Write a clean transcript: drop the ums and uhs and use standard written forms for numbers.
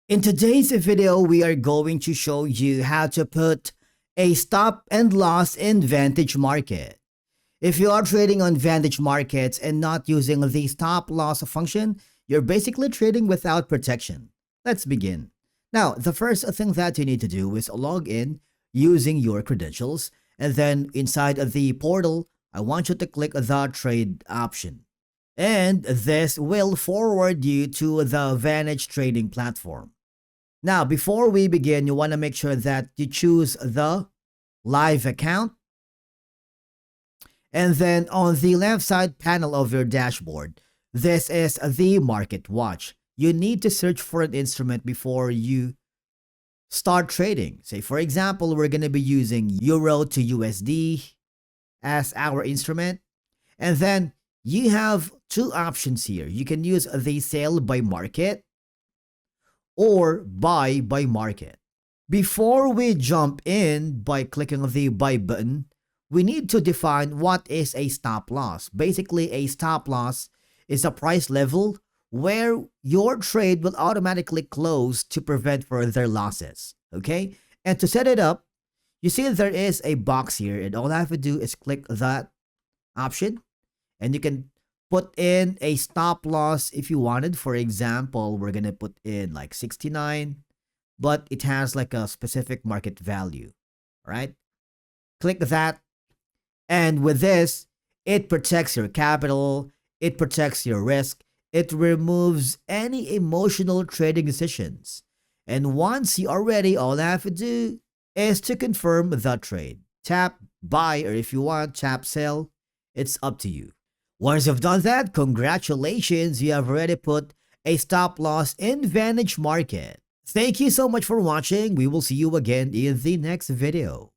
In today's video, we are going to show you how to put a stop and loss in Vantage Market. If you are trading on Vantage Markets and not using the stop loss function, you're basically trading without protection. Let's begin. Now, the first thing that you need to do is log in using your credentials, and then inside of the portal, I want you to click the trade option. And this will forward you to the Vantage trading platform. Now, before we begin, you want to make sure that you choose the live account. And then on the left side panel of your dashboard, this is the market watch. You need to search for an instrument before you start trading. Say, for example, we're going to be using Euro to USD as our instrument. And then you have two options here. You can use the sell by market or buy by market. Before we jump in by clicking the buy button, we need to define what is a stop loss. Basically, a stop loss is a price level where your trade will automatically close to prevent further losses. Okay? And to set it up, you see there is a box here, and all I have to do is click that option, and you can put in a stop loss if you wanted. For example, we're gonna put in like 69, but it has like a specific market value. All right, click that, and with this, it protects your capital, it protects your risk, it removes any emotional trading decisions. And once you are ready, all I have to do is to confirm the trade. Tap buy, or if you want, tap sell. It's up to you. Once you've done that, congratulations, you have already put a stop loss in Vantage Market. Thank you so much for watching. We will see you again in the next video.